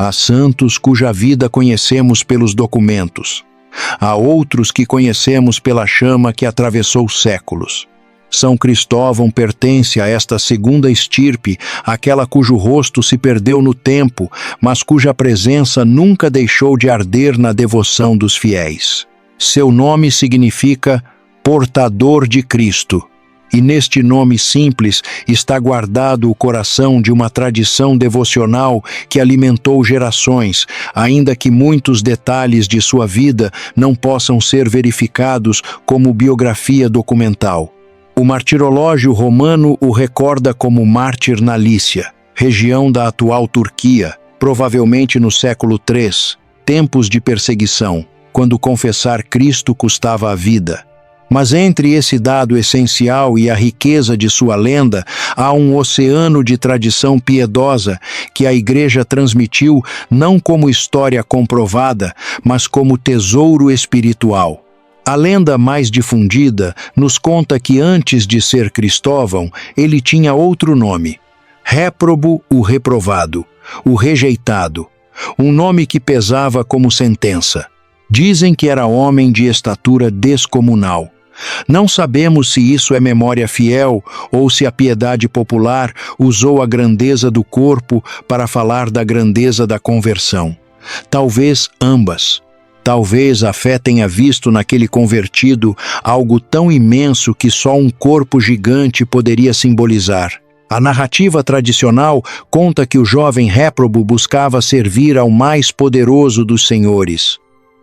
Há santos cuja vida conhecemos pelos documentos. Há outros que conhecemos pela chama que atravessou séculos. São Cristóvão pertence a esta segunda estirpe, aquela cujo rosto se perdeu no tempo, mas cuja presença nunca deixou de arder na devoção dos fiéis. Seu nome significa portador de Cristo, e neste nome simples está guardado o coração de uma tradição devocional que alimentou gerações, ainda que muitos detalhes de sua vida não possam ser verificados como biografia documental. O martirológio romano o recorda como mártir na Lícia, região da atual Turquia, provavelmente no século III, tempos de perseguição, quando confessar Cristo custava a vida. Mas entre esse dado essencial e a riqueza de sua lenda, há um oceano de tradição piedosa que a Igreja transmitiu não como história comprovada, mas como tesouro espiritual. A lenda mais difundida nos conta que antes de ser Cristóvão, ele tinha outro nome: Réprobo o reprovado, o rejeitado, um nome que pesava como sentença. Dizem que era homem de estatura descomunal. Não sabemos se isso é memória fiel ou se a piedade popular usou a grandeza do corpo para falar da grandeza da conversão. Talvez ambas. Talvez a fé tenha visto naquele convertido algo tão imenso que só um corpo gigante poderia simbolizar. A narrativa tradicional conta que o jovem réprobo buscava servir ao mais poderoso dos senhores.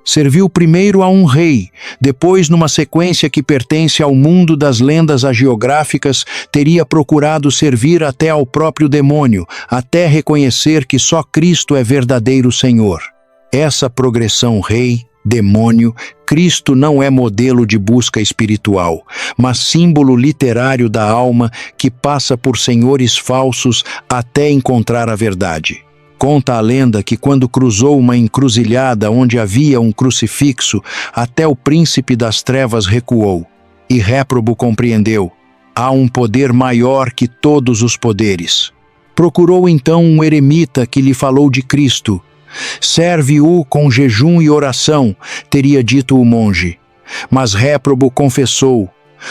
Serviu primeiro a um rei, depois, numa sequência que pertence ao mundo das lendas hagiográficas, teria procurado servir até ao próprio demônio, até reconhecer que só Cristo é verdadeiro Senhor. Essa progressão rei, demônio, Cristo não é modelo de busca espiritual, mas símbolo literário da alma que passa por senhores falsos até encontrar a verdade. Conta a lenda que quando cruzou uma encruzilhada onde havia um crucifixo, até o príncipe das trevas recuou, e Réprobo compreendeu: há um poder maior que todos os poderes. Procurou então um eremita que lhe falou de Cristo. Serve-o com jejum e oração, teria dito o monge. Mas Réprobo confessou.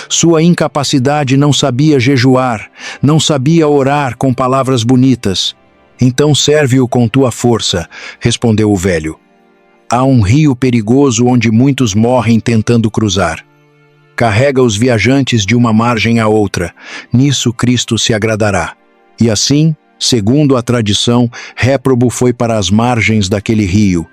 Sua incapacidade não sabia jejuar, não sabia orar com palavras bonitas. Então serve-o com tua força, respondeu o velho. Há um rio perigoso onde muitos morrem tentando cruzar. Carrega os viajantes de uma margem à outra. Nisso Cristo se agradará. E assim, segundo a tradição, Réprobo foi para as margens daquele rio.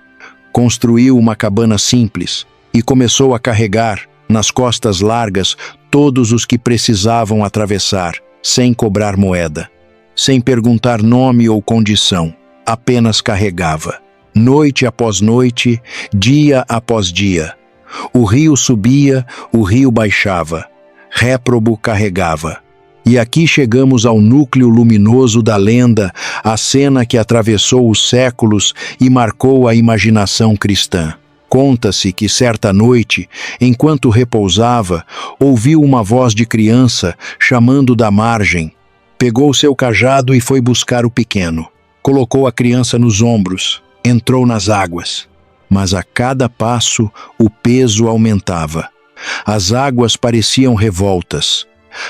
Construiu uma cabana simples e começou a carregar, nas costas largas, todos os que precisavam atravessar, sem cobrar moeda. Sem perguntar nome ou condição, apenas carregava. Noite após noite, dia após dia. O rio subia, o rio baixava. Réprobo carregava. E aqui chegamos ao núcleo luminoso da lenda, a cena que atravessou os séculos e marcou a imaginação cristã. Conta-se que certa noite, enquanto repousava, ouviu uma voz de criança chamando da margem. Pegou seu cajado e foi buscar o pequeno. Colocou a criança nos ombros, entrou nas águas. Mas a cada passo o peso aumentava. As águas pareciam revoltas.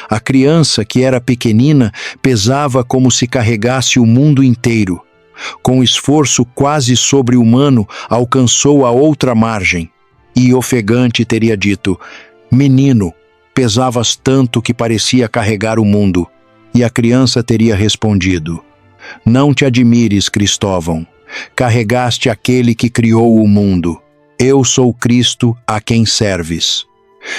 A criança, que era pequenina, pesava como se carregasse o mundo inteiro. Com esforço quase sobre-humano, alcançou a outra margem. E ofegante teria dito: menino, pesavas tanto que parecia carregar o mundo. E a criança teria respondido: não te admires, Cristóvão. Carregaste aquele que criou o mundo. Eu sou Cristo a quem serves.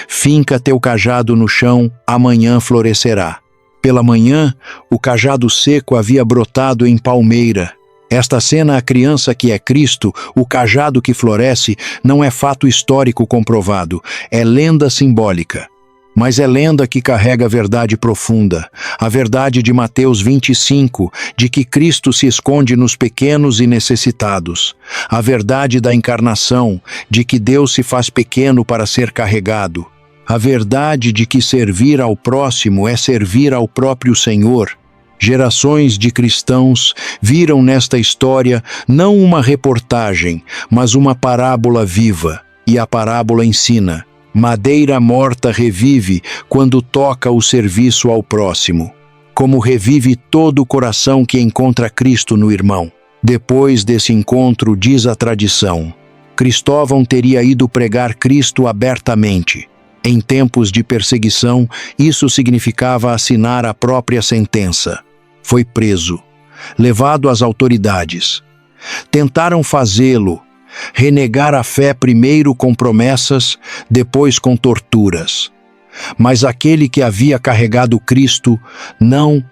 Finca teu cajado no chão, amanhã florescerá. Pela manhã, o cajado seco havia brotado em palmeira. Esta cena, a criança que é Cristo, o cajado que floresce, não é fato histórico comprovado, é lenda simbólica. Mas é lenda que carrega a verdade profunda, a verdade de Mateus 25, de que Cristo se esconde nos pequenos e necessitados, a verdade da encarnação, de que Deus se faz pequeno para ser carregado, a verdade de que servir ao próximo é servir ao próprio Senhor. Gerações de cristãos viram nesta história não uma reportagem, mas uma parábola viva, e a parábola ensina: madeira morta revive quando toca o serviço ao próximo, como revive todo o coração que encontra Cristo no irmão. Depois desse encontro, diz a tradição, Cristóvão teria ido pregar Cristo abertamente. Em tempos de perseguição, isso significava assinar a própria sentença. Foi preso, levado às autoridades. Tentaram fazê-lo, renegar a fé primeiro com promessas, depois com torturas. Mas aquele que havia carregado Cristo não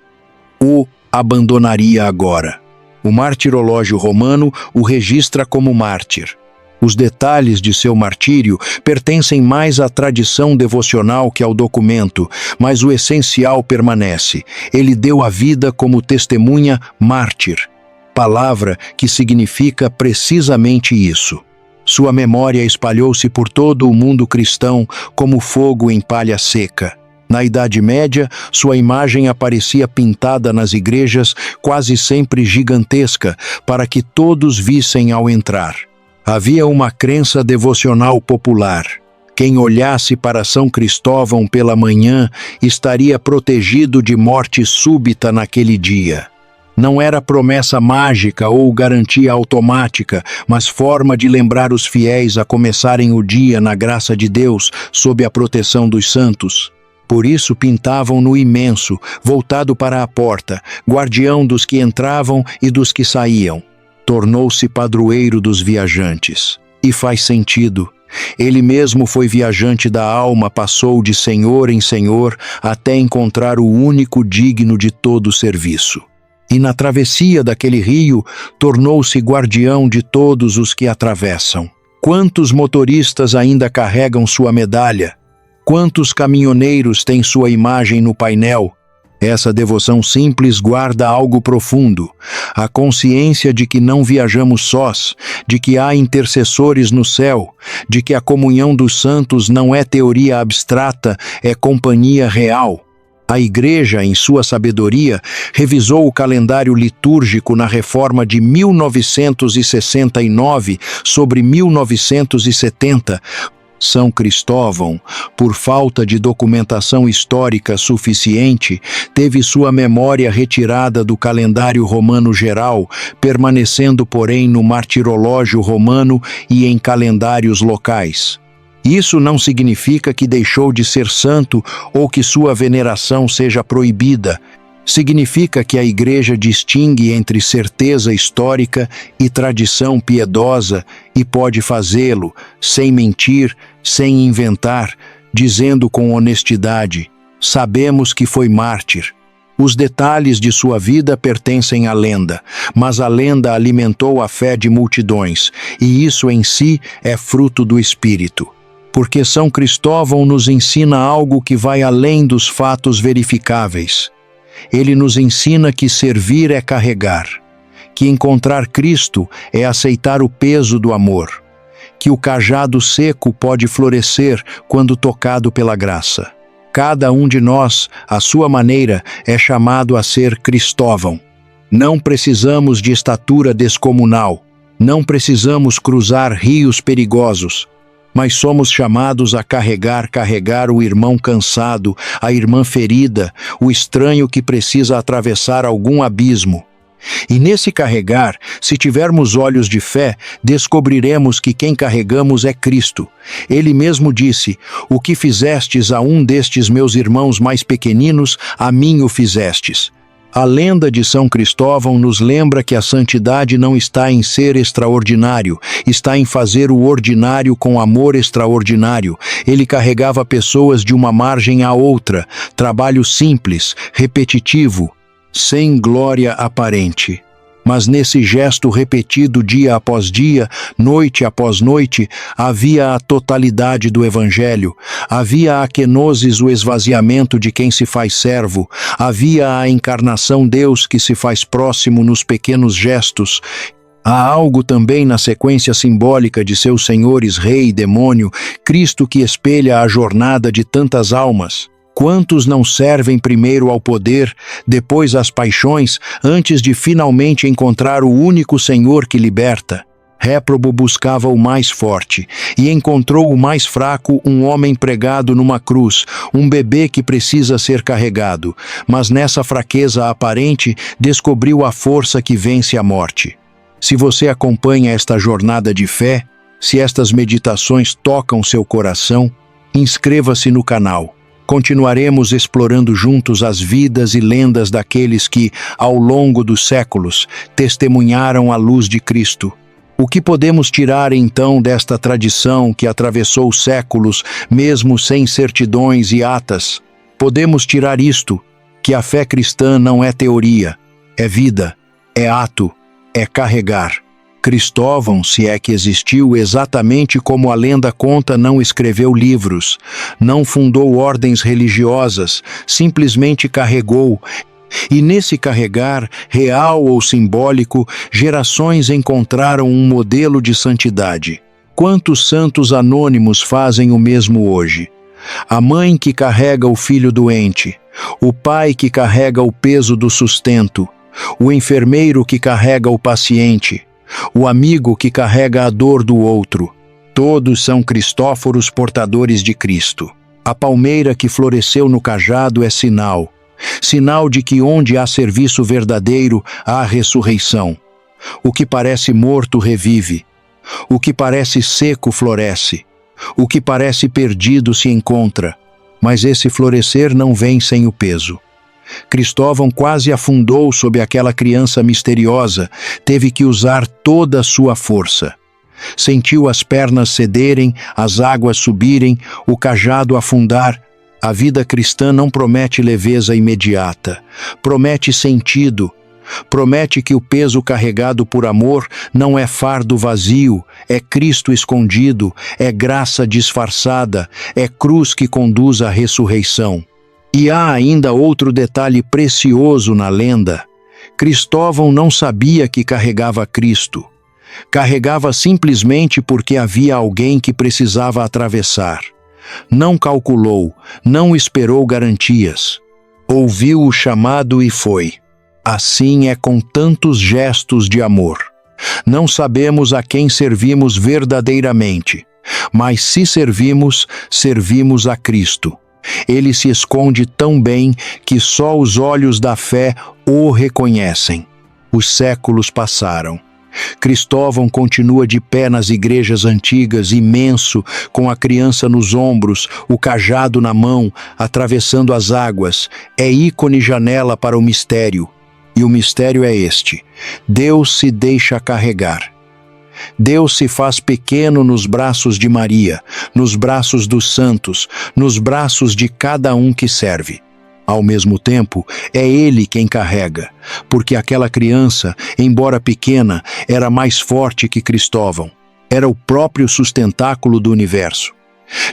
o abandonaria agora. O martirológio romano o registra como mártir. Os detalhes de seu martírio pertencem mais à tradição devocional que ao documento, mas o essencial permanece. Ele deu a vida como testemunha mártir, palavra que significa precisamente isso. Sua memória espalhou-se por todo o mundo cristão como fogo em palha seca. Na Idade Média, sua imagem aparecia pintada nas igrejas, quase sempre gigantesca, para que todos vissem ao entrar. Havia uma crença devocional popular. Quem olhasse para São Cristóvão pela manhã estaria protegido de morte súbita naquele dia. Não era promessa mágica ou garantia automática, mas forma de lembrar os fiéis a começarem o dia na graça de Deus, sob a proteção dos santos. Por isso pintavam no imenso, voltado para a porta, guardião dos que entravam e dos que saíam. Tornou-se padroeiro dos viajantes. E faz sentido. Ele mesmo foi viajante da alma, passou de senhor em senhor, até encontrar o único digno de todo serviço. E na travessia daquele rio, tornou-se guardião de todos os que atravessam. Quantos motoristas ainda carregam sua medalha? Quantos caminhoneiros têm sua imagem no painel? Essa devoção simples guarda algo profundo, a consciência de que não viajamos sós, de que há intercessores no céu, de que a comunhão dos santos não é teoria abstrata, é companhia real. A Igreja, em sua sabedoria, revisou o calendário litúrgico na reforma de 1969 sobre 1970, São Cristóvão, por falta de documentação histórica suficiente, teve sua memória retirada do calendário romano geral, permanecendo, porém, no martirológio romano e em calendários locais. Isso não significa que deixou de ser santo ou que sua veneração seja proibida. Significa que a Igreja distingue entre certeza histórica e tradição piedosa e pode fazê-lo, sem mentir, sem inventar, dizendo com honestidade: sabemos que foi mártir. Os detalhes de sua vida pertencem à lenda, mas a lenda alimentou a fé de multidões, e isso em si é fruto do Espírito. Porque São Cristóvão nos ensina algo que vai além dos fatos verificáveis. Ele nos ensina que servir é carregar, que encontrar Cristo é aceitar o peso do amor, que o cajado seco pode florescer quando tocado pela graça. Cada um de nós, à sua maneira, é chamado a ser Cristóvão. Não precisamos de estatura descomunal, não precisamos cruzar rios perigosos, mas somos chamados a carregar o irmão cansado, a irmã ferida, o estranho que precisa atravessar algum abismo. E nesse carregar, se tivermos olhos de fé, descobriremos que quem carregamos é Cristo. Ele mesmo disse: o que fizestes a um destes meus irmãos mais pequeninos, a mim o fizestes. A lenda de São Cristóvão nos lembra que a santidade não está em ser extraordinário, está em fazer o ordinário com amor extraordinário. Ele carregava pessoas de uma margem à outra, trabalho simples, repetitivo, sem glória aparente. Mas nesse gesto repetido dia após dia, noite após noite, havia a totalidade do Evangelho, havia a kenosis, o esvaziamento de quem se faz servo, havia a encarnação Deus que se faz próximo nos pequenos gestos. Há algo também na sequência simbólica de seus senhores rei e demônio, Cristo que espelha a jornada de tantas almas. Quantos não servem primeiro ao poder, depois às paixões, antes de finalmente encontrar o único Senhor que liberta? Réprobo buscava o mais forte, e encontrou o mais fraco, um homem pregado numa cruz, um bebê que precisa ser carregado, mas nessa fraqueza aparente descobriu a força que vence a morte. Se você acompanha esta jornada de fé, se estas meditações tocam seu coração, inscreva-se no canal. Continuaremos explorando juntos as vidas e lendas daqueles que, ao longo dos séculos, testemunharam a luz de Cristo. O que podemos tirar então desta tradição que atravessou séculos, mesmo sem certidões e atas? Podemos tirar isto, que a fé cristã não é teoria, é vida, é ato, é carregar. Cristóvão, se é que existiu, exatamente como a lenda conta, não escreveu livros, não fundou ordens religiosas, simplesmente carregou. E nesse carregar, real ou simbólico, gerações encontraram um modelo de santidade. Quantos santos anônimos fazem o mesmo hoje? A mãe que carrega o filho doente, o pai que carrega o peso do sustento, o enfermeiro que carrega o paciente, o amigo que carrega a dor do outro. Todos são Cristóforos portadores de Cristo. A palmeira que floresceu no cajado é sinal de que onde há serviço verdadeiro, há ressurreição. O que parece morto revive. O que parece seco floresce. O que parece perdido se encontra. Mas esse florescer não vem sem o peso. Cristóvão quase afundou sob aquela criança misteriosa, teve que usar toda a sua força. Sentiu as pernas cederem, as águas subirem, o cajado afundar. A vida cristã não promete leveza imediata, promete sentido, promete que o peso carregado por amor não é fardo vazio, é Cristo escondido, é graça disfarçada, é cruz que conduz à ressurreição. E há ainda outro detalhe precioso na lenda. Cristóvão não sabia que carregava Cristo. Carregava simplesmente porque havia alguém que precisava atravessar. Não calculou, não esperou garantias. Ouviu o chamado e foi. Assim é com tantos gestos de amor. Não sabemos a quem servimos verdadeiramente, mas se servimos, servimos a Cristo. Ele se esconde tão bem que só os olhos da fé o reconhecem. Os séculos passaram. Cristóvão continua de pé nas igrejas antigas, imenso, com a criança nos ombros, o cajado na mão, atravessando as águas. É ícone janela para o mistério. E o mistério é este: Deus se deixa carregar. Deus se faz pequeno nos braços de Maria, nos braços dos santos, nos braços de cada um que serve. Ao mesmo tempo, é Ele quem carrega, porque aquela criança, embora pequena, era mais forte que Cristóvão. Era o próprio sustentáculo do universo.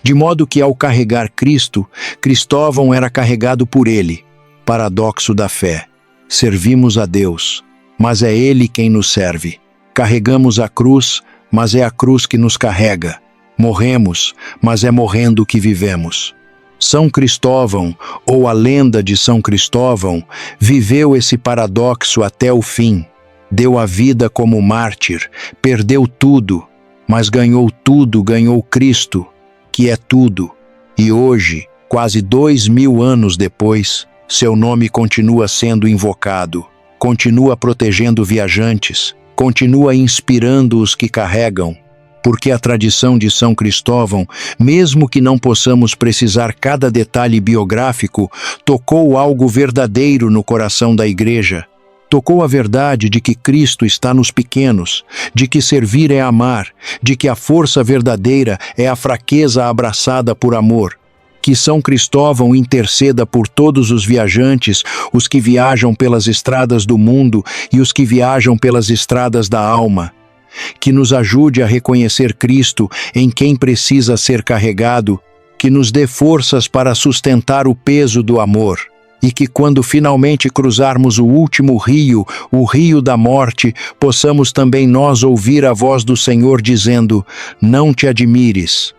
De modo que, ao carregar Cristo, Cristóvão era carregado por Ele. Paradoxo da fé. Servimos a Deus, mas é Ele quem nos serve. Carregamos a cruz, mas é a cruz que nos carrega. Morremos, mas é morrendo que vivemos. São Cristóvão, ou a lenda de São Cristóvão, viveu esse paradoxo até o fim. Deu a vida como mártir, perdeu tudo, mas ganhou tudo, ganhou Cristo, que é tudo. E hoje, quase 2000 anos depois, seu nome continua sendo invocado, continua protegendo viajantes, continua inspirando os que carregam. Porque a tradição de São Cristóvão, mesmo que não possamos precisar cada detalhe biográfico, tocou algo verdadeiro no coração da Igreja. Tocou a verdade de que Cristo está nos pequenos, de que servir é amar, de que a força verdadeira é a fraqueza abraçada por amor. Que São Cristóvão interceda por todos os viajantes, os que viajam pelas estradas do mundo e os que viajam pelas estradas da alma. Que nos ajude a reconhecer Cristo em quem precisa ser carregado, que nos dê forças para sustentar o peso do amor, e que quando finalmente cruzarmos o último rio, o rio da morte, possamos também nós ouvir a voz do Senhor dizendo: não te admires,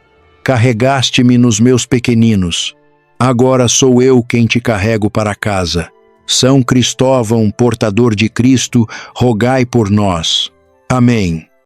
carregaste-me nos meus pequeninos. Agora sou eu quem te carrego para casa. São Cristóvão, portador de Cristo, rogai por nós. Amém.